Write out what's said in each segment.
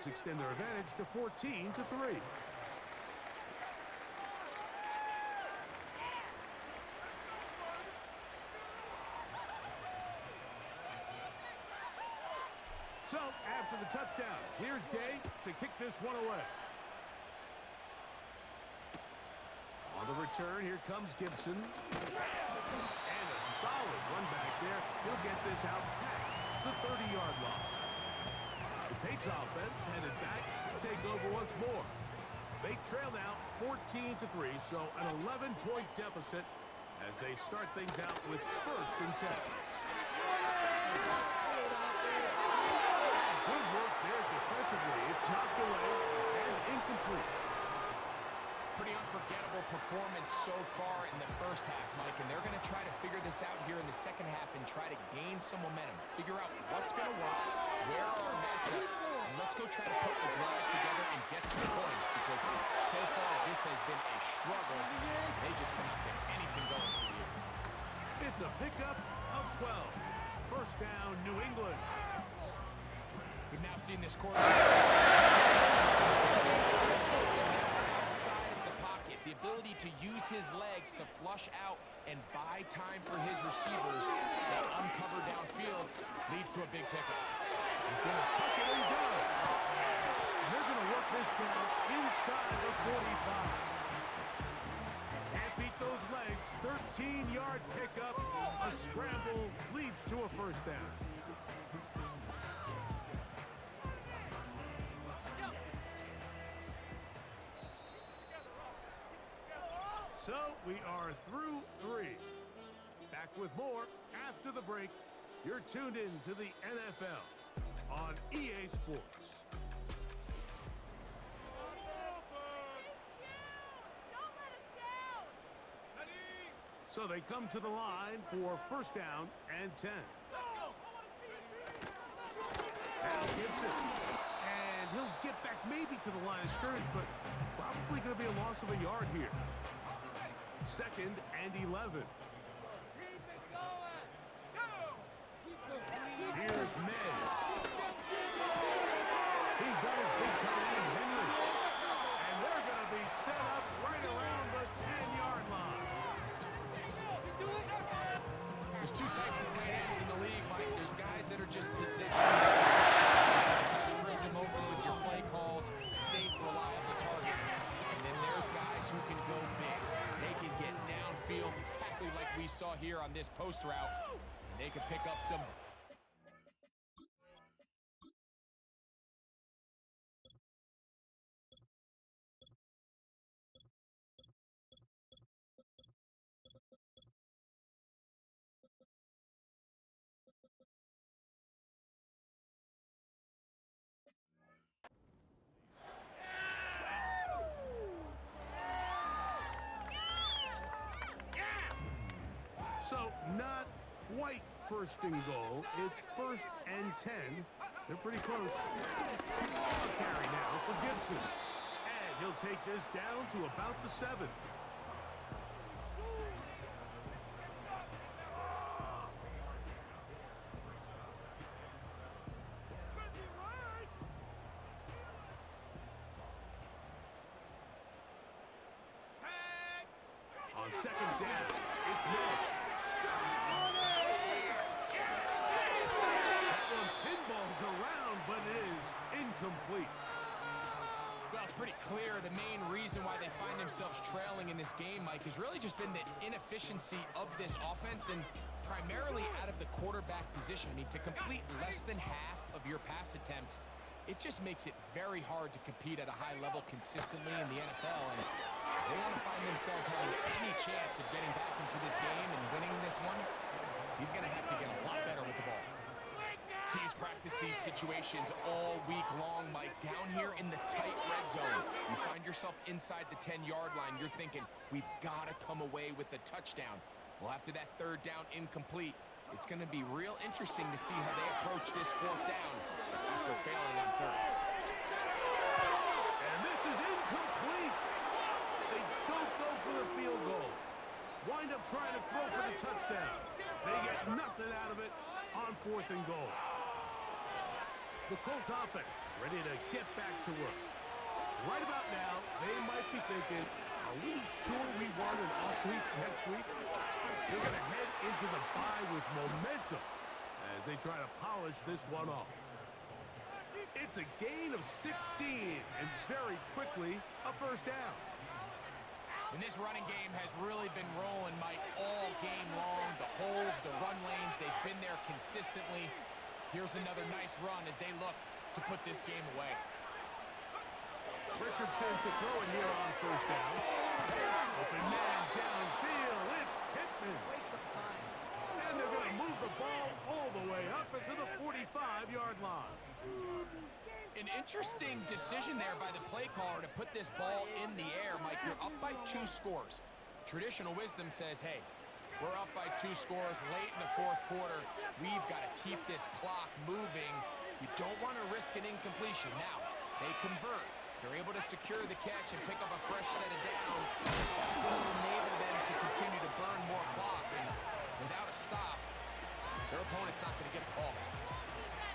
Colts extend their advantage to 14-3. So, after the touchdown, here's Day to kick this one away. On the return, here comes Gibson. And a solid run back there. He'll get this out past the 30-yard line. The Patriots offense headed back to take over once more. They trail now 14-3, so an 11-point deficit as they start things out with 1st and 10. Good work there defensively. It's knocked away and incomplete. Pretty unforgettable performance so far in the first half, Mike, and they're going to try to figure this out here in the second half and try to gain some momentum, figure out what's going to work, where are our matchups, and let's go try to put a drive together and get some points, because so far this has been a struggle. They just cannot get anything going for you. It's a pickup of 12. First down, New England. We've now seen this quarterback outside of the pocket, the ability to use his legs to flush out and buy time for his receivers that uncover downfield leads to a big pickup. He's going to tuck it and go. And they're going to work this down inside the 45. Can't beat those legs. 13-yard pickup. A scramble leads to a first down. So we are through 3. Back with more after the break. You're tuned in to the NFL on EA Sports. So they come to the line for first down and 10. Now Gibson. And he'll get back maybe to the line of scrimmage, but probably going to be a loss of a yard here. 2nd and 11. Here's Med. He's got his big tight end, Henry. And they're going to be set up right around the 10-yard line. There's 2 types of tight ends in the league, Mike. There's guys that are just possession receivers. You screwed them open with your play calls, safe, reliable targets. And then there's guys who can go big. They can get downfield exactly like we saw here on this post route. And they can pick up some... So not quite 1st and goal. It's 1st and 10. They're pretty close. Carry now for Gibson. And he'll take this down to about the 7. On 2nd down, it's Miller. That one pinballs around, but it is incomplete. Well, it's pretty clear the main reason why they find themselves trailing in this game, Mike, has really just been the inefficiency of this offense and primarily out of the quarterback position. I mean, to complete less than half of your pass attempts, it just makes it very hard to compete at a high level consistently in the NFL. And if they want to find themselves having any chance of getting back into this game and winning this one, he's going to have to get a lot better with the ball. Teams practice these situations all week long, Mike. Down here in the tight red zone, you find yourself inside the 10-yard line. You're thinking, we've got to come away with a touchdown. Well, after that 3rd down incomplete, it's going to be real interesting to see how they approach this 4th down after failing on 3rd. And this is incomplete. They don't go for the field goal. Wind up trying to throw for the touchdown. They get nothing out of it on 4th and goal. The Colts offense ready to get back to work. Right about now, they might be thinking, are we sure we want an off week next week? They're going to head into the bye with momentum as they try to polish this one off. It's a gain of 16, and very quickly, a first down. And this running game has really been rolling, Mike, all game long. The holes, the run lanes, they've been there consistently. Here's another nice run as they look to put this game away. Richardson to throw it here on first down. Open man downfield. It's Pittman. And they're going to move the ball all the way up into the 45-yard line. An interesting decision there by the play caller to put this ball in the air. Mike, you're up by 2 scores. Traditional wisdom says, hey, we're up by 2 scores late in the fourth quarter. We've got to keep this clock moving. You don't want to risk an incompletion. Now, they convert. They're able to secure the catch and pick up a fresh set of downs. That's going to enable them to continue to burn more clock. And without a stop, their opponent's not going to get the ball back.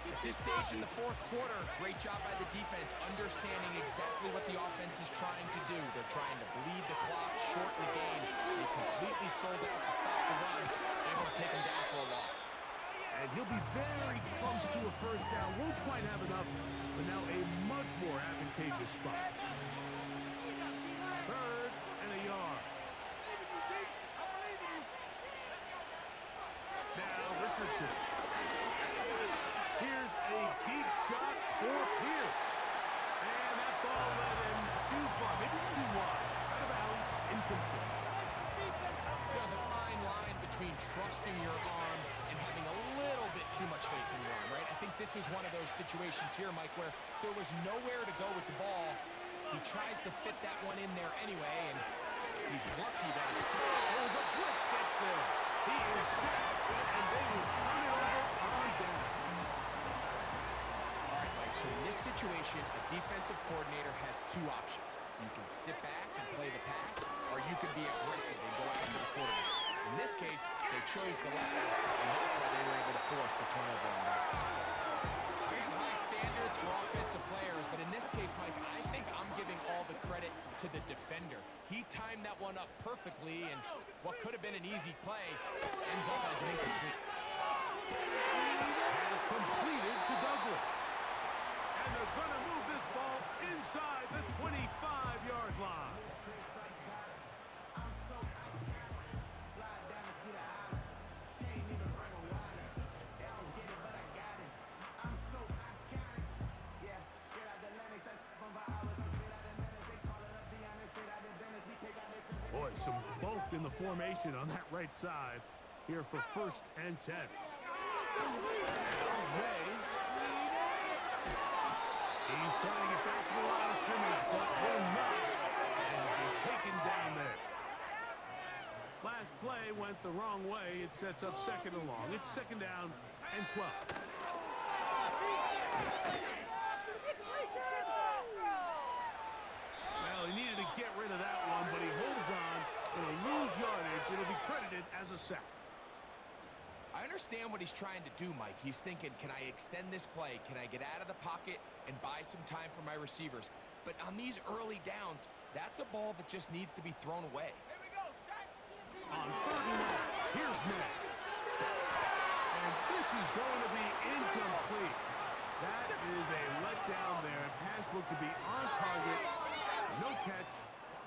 At this stage in the fourth quarter, great job by the defense, understanding exactly what the offense is trying to do. They're trying to bleed the clock, shorten the game. They completely sold out to stop the run, able to take them down for a loss. And he'll be very close to a first down. Won't quite have enough, but now a much more advantageous spot. 3rd and a yard. Now Richardson. Here's a deep shot for Pierce. And that ball led him too far, maybe too wide. Out of bounds, incomplete. There's a fine line between trusting your arm and having a little bit too much faith in your arm, right? I think this is one of those situations here, Mike, where there was nowhere to go with the ball. He tries to fit that one in there anyway, and he's lucky that the blitz gets there. He is set, and they will turn it over on down. All right, Mike, so in this situation, a defensive coordinator has 2 options. You can sit back and play the pass, or you can be aggressive and go after the quarterback. In this case, they chose the latter, and that's why they were able to force the turnover on downs. We have high standards for offensive players, but in this case, Mike, I think I'm giving all the credit to the defender. He timed that one up perfectly, and what could have been an easy play ends up as an incomplete. Has completed to Douglas. And they're going to move this ball inside the 25-yard line. Boy, some bulk in the formation on that right side here for 1st and 10. May. He's trying to get back to the line of scrimmage, but will not. And will be taken down there. Last play went the wrong way. It sets up 2nd and long. It's 2nd down and 12. Well, he needed to get rid of that one, but he holds on. Going to lose yardage. It'll be credited as a sack. I understand what he's trying to do, Mike. He's thinking, can I extend this play? Can I get out of the pocket and buy some time for my receivers? But on these early downs, that's a ball that just needs to be thrown away. Here we go, set. On 3rd and long, here's May. And this is going to be incomplete. That is a letdown there. Pass looked to be on target. No catch.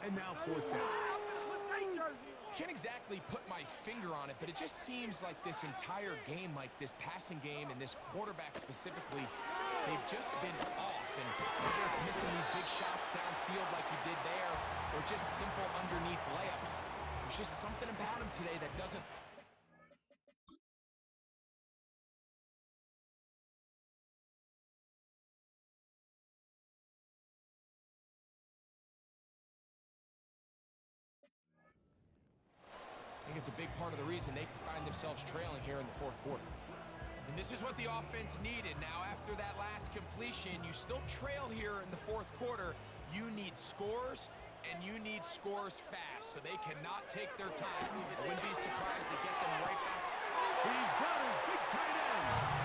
And now 4th down. Can't exactly put my finger on it, but it just seems like this entire game, like this passing game and this quarterback specifically, they've just been off. And whether it's missing these big shots downfield like he did there, or just simple underneath layups, there's just something about him today that doesn't... I think it's a big part of the reason they find themselves trailing here in the fourth quarter. And this is what the offense needed. Now, after that last completion, you still trail here in the fourth quarter. You need scores, and you need scores fast, so they cannot take their time. I wouldn't be surprised to get them right back. He's got his big tight end.